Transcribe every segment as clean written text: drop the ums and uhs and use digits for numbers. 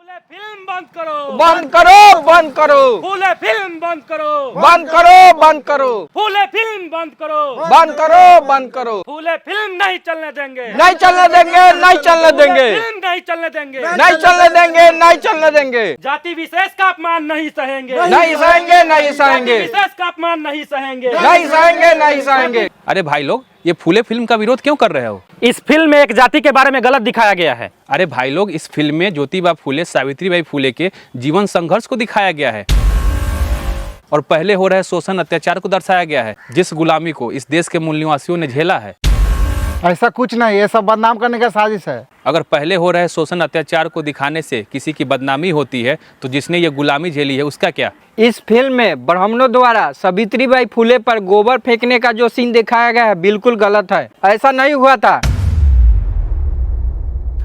फूले film बंद करो, बंद करो, बंद करो, फूले फिल्म बंद करो, बंद करो, बंद करो, फूले फिल्म बंद करो, बंद करो, बंद करो, फूले फिल्म नहीं चलने देंगे, नहीं चलने देंगे, नहीं चलने देंगे, फिल्म नहीं चलने देंगे, नहीं चलने देंगे, नहीं चलने देंगे, जाति विशेष का अपमान नहीं सहेंगे, नहीं सहेंगे, नहीं सहेंगे, विशेष का अपमान नहीं सहेंगे, नहीं सहेंगे, नहीं सहेंगे। अरे भाई लोग, ये फूले फिल्म का विरोध क्यों कर रहे हो? इस फिल्म में एक जाति के बारे में गलत दिखाया गया है। अरे भाई लोग, इस फिल्म में ज्योतिबा फूले सावित्रीबाई फूले के जीवन संघर्ष को दिखाया गया है और पहले हो रहे शोषण अत्याचार को दर्शाया गया है, जिस गुलामी को इस देश के मूल निवासियों ने झेला है। ऐसा कुछ नहीं, ये सब बदनाम करने का साजिश है। अगर पहले हो रहे शोषण अत्याचार को दिखाने से किसी की बदनामी होती है तो जिसने ये गुलामी झेली है उसका क्या? इस फिल्म में ब्राह्मणों द्वारा सावित्रीबाई फूले पर गोबर फेंकने का जो सीन दिखाया गया है बिल्कुल गलत है, ऐसा नहीं हुआ था।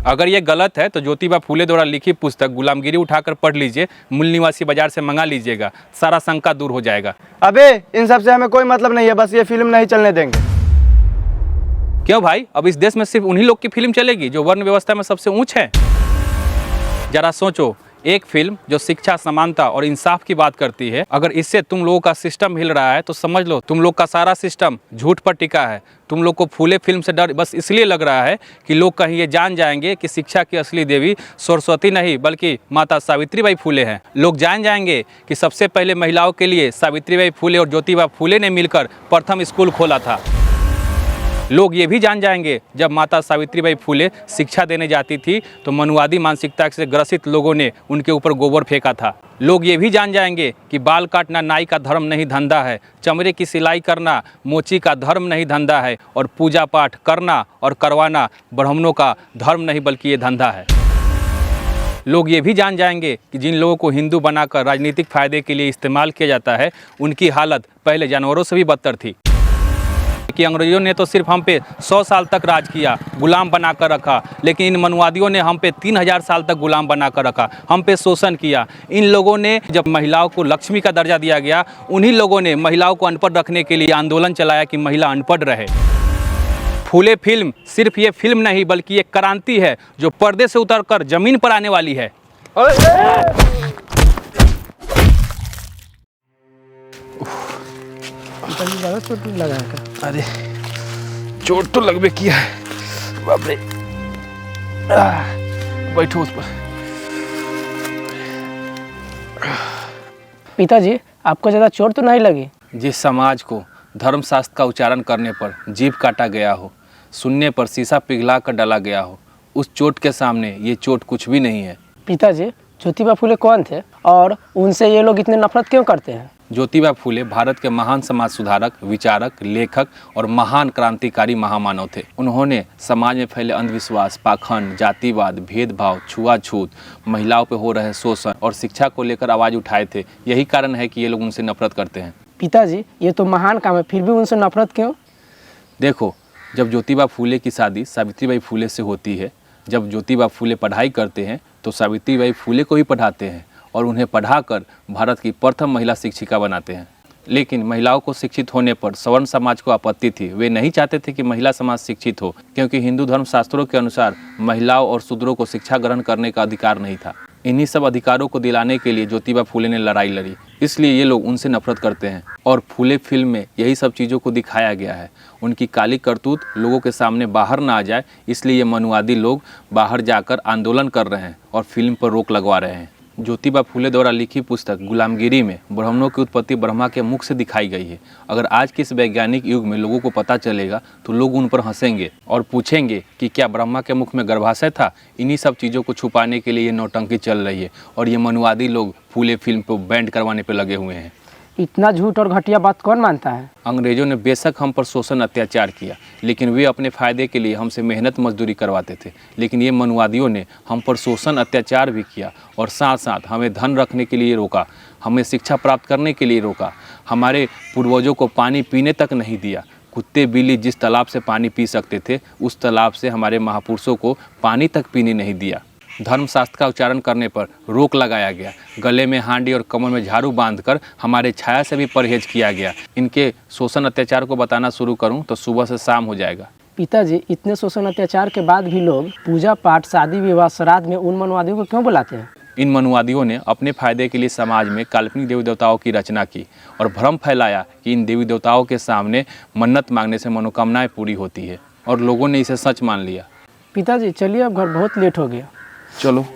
अगर ये गलत है तो ज्योतिबा फूले द्वारा लिखी पुस्तक गुलामगिरी उठाकर पढ़ लीजिए, मूल निवासी बाजार से मंगा लीजिएगा, सारा शंका दूर हो जाएगा। अबे इन सब से हमें कोई मतलब नहीं है, बस ये फिल्म नहीं चलने देंगे। क्यों भाई, अब इस देश में सिर्फ उन्हीं लोग की फिल्म चलेगी जो वर्ण व्यवस्था में सबसे ऊंच है? जरा सोचो, एक फिल्म जो शिक्षा, समानता और इंसाफ की बात करती है, अगर इससे तुम लोगों का सिस्टम हिल रहा है तो समझ लो तुम लोग का सारा सिस्टम झूठ पर टिका है। तुम लोग को फूले फिल्म से डर बस इसलिए लग रहा है कि लोग कहीं ये जान जाएंगे कि शिक्षा की असली देवी सरस्वती नहीं बल्कि माता सावित्रीबाई फूले हैं। लोग जान जाएंगे कि सबसे पहले महिलाओं के लिए सावित्रीबाई फूले और ज्योतिबा फूले ने मिलकर प्रथम स्कूल खोला था। लोग ये भी जान जाएंगे जब माता सावित्रीबाई फूले शिक्षा देने जाती थी तो मनुवादी मानसिकता से ग्रसित लोगों ने उनके ऊपर गोबर फेंका था। लोग ये भी जान जाएंगे कि बाल काटना नाई का धर्म नहीं धंधा है, चमड़े की सिलाई करना मोची का धर्म नहीं धंधा है और पूजा पाठ करना और करवाना ब्राह्मणों का धर्म नहीं बल्कि ये धंधा है। लोग ये भी जान जाएंगे कि जिन लोगों को हिंदू बनाकर राजनीतिक फायदे के लिए इस्तेमाल किया जाता है उनकी हालत पहले जानवरों से भी बदतर थी कि अंग्रेजों ने तो सिर्फ हम पे 100 साल तक राज किया, गुलाम बनाकर रखा, लेकिन इन मनुवादियों ने हम पे 3000 साल तक गुलाम बनाकर रखा, हम पे शोषण किया। इन लोगों ने जब महिलाओं को लक्ष्मी का दर्जा दिया गया, उन्हीं लोगों ने महिलाओं को अनपढ़ रखने के लिए आंदोलन चलाया कि महिला अनपढ़ रहे। फूले फिल्म सिर्फ ये फिल्म नहीं बल्कि एक क्रांति है जो पर्दे से उतरकर जमीन पर आने वाली है। अरे चोट तो लगभग किया है, बाप रे। बैठो उस पर। पिताजी, आपको ज़्यादा चोट तो नहीं लगी? जिस समाज को धर्मशास्त्र का उच्चारण करने पर जीभ काटा गया हो, सुनने पर शीशा पिघला कर डाला गया हो, उस चोट के सामने ये चोट कुछ भी नहीं है। पिताजी, ज्योतिबा फूले कौन थे और उनसे ये लोग इतने नफरत क्यों करते हैं? ज्योतिबा फूले भारत के महान समाज सुधारक, विचारक, लेखक और महान क्रांतिकारी महामानव थे। उन्होंने समाज में फैले अंधविश्वास, पाखंड, जातिवाद, भेदभाव, छुआछूत, महिलाओं पर हो रहे शोषण और शिक्षा को लेकर आवाज़ उठाए थे। यही कारण है कि ये लोग उनसे नफरत करते हैं। पिताजी, ये तो महान काम है, फिर भी उनसे नफरत क्यों? देखो, जब ज्योतिबा फूले की शादी सावित्रीबाई फूले से होती है, जब ज्योतिबा फूले पढ़ाई करते हैं तो सावित्रीबाई फूले को ही पढ़ाते हैं और उन्हें पढ़ाकर भारत की प्रथम महिला शिक्षिका बनाते हैं। लेकिन महिलाओं को शिक्षित होने पर सवर्ण समाज को आपत्ति थी। वे नहीं चाहते थे कि महिला समाज शिक्षित हो, क्योंकि हिंदू धर्म शास्त्रों के अनुसार महिलाओं और शूद्रों को शिक्षा ग्रहण करने का अधिकार नहीं था। इन्हीं सब अधिकारों को दिलाने के लिए ज्योतिबा फूले ने लड़ाई लड़ी, इसलिए ये लोग उनसे नफरत करते हैं। और फूले फिल्म में यही सब चीज़ों को दिखाया गया है। उनकी काली करतूत लोगों के सामने बाहर ना आ जाए, इसलिए ये मनुवादी लोग बाहर जाकर आंदोलन कर रहे हैं और फिल्म पर रोक लगवा रहे हैं। ज्योतिबा फूले द्वारा लिखी पुस्तक गुलामगिरी में ब्राह्मणों की उत्पत्ति ब्रह्मा के मुख से दिखाई गई है। अगर आज के इस वैज्ञानिक युग में लोगों को पता चलेगा तो लोग उन पर हंसेंगे और पूछेंगे कि क्या ब्रह्मा के मुख में गर्भाशय था। इन्हीं सब चीज़ों को छुपाने के लिए ये नौटंकी चल रही है और ये मनुवादी लोग फूले फिल्म को बैंड करवाने पर लगे हुए हैं। इतना झूठ और घटिया बात कौन मानता है? अंग्रेजों ने बेशक हम पर शोषण अत्याचार किया, लेकिन वे अपने फ़ायदे के लिए हमसे मेहनत मजदूरी करवाते थे। लेकिन ये मनुवादियों ने हम पर शोषण अत्याचार भी किया और साथ साथ हमें धन रखने के लिए रोका, हमें शिक्षा प्राप्त करने के लिए रोका, हमारे पूर्वजों को पानी पीने तक नहीं दिया। कुत्ते बिल्ली जिस तालाब से पानी पी सकते थे, उस तालाब से हमारे महापुरुषों को पानी तक पीने नहीं दिया। धर्मशास्त्र का उच्चारण करने पर रोक लगाया गया, गले में हांडी और कमर में झाड़ू बांधकर हमारे छाया से भी परहेज किया गया। इनके शोषण अत्याचार को बताना शुरू करूं तो सुबह से शाम हो जाएगा। पिताजी, इतने शोषण अत्याचार के बाद भी लोग पूजा पाठ, शादी विवाह, श्राद्ध में उन मनुवादियों को क्यों बुलाते हैं? इन मनुवादियों ने अपने फायदे के लिए समाज में काल्पनिक देवी देवताओं की रचना की और भ्रम फैलाया कि इन देवी देवताओं के सामने मन्नत मांगने से मनोकामनाएं पूरी होती है, और लोगों ने इसे सच मान लिया। पिताजी चलिए, अब घर बहुत लेट हो गया। चलो।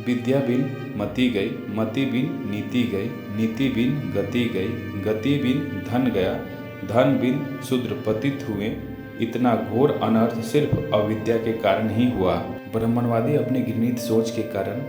विद्या बिन मति गई, मति बिन नीति गई, नीति बिन गति गई, गति बिन धन गया, धन बिन शूद्र पतित हुए। इतना घोर अनर्थ सिर्फ अविद्या के कारण ही हुआ। ब्राह्मणवादी अपनी घृणित सोच के कारण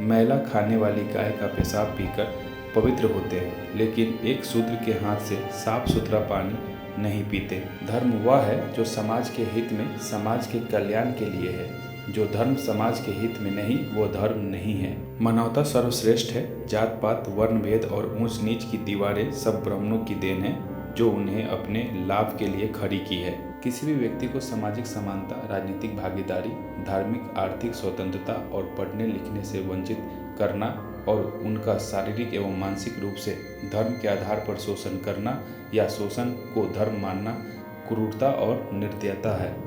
मैला खाने वाली गाय का पेशाब पीकर पवित्र होते हैं, लेकिन एक शूद्र के हाथ से साफ सुथरा पानी नहीं पीते। धर्म वह है जो समाज के हित में, समाज के कल्याण के लिए है। जो धर्म समाज के हित में नहीं, वो धर्म नहीं है। मानवता सर्वश्रेष्ठ है। जात पात, वर्ण भेद और ऊंच नीच की दीवारें सब ब्राह्मणों की देन है, जो उन्हें अपने लाभ के लिए खड़ी की है। किसी भी व्यक्ति को सामाजिक समानता, राजनीतिक भागीदारी, धार्मिक आर्थिक स्वतंत्रता और पढ़ने लिखने से वंचित करना और उनका शारीरिक एवं मानसिक रूप से धर्म के आधार पर शोषण करना या शोषण को धर्म मानना क्रूरता और निर्दयता है।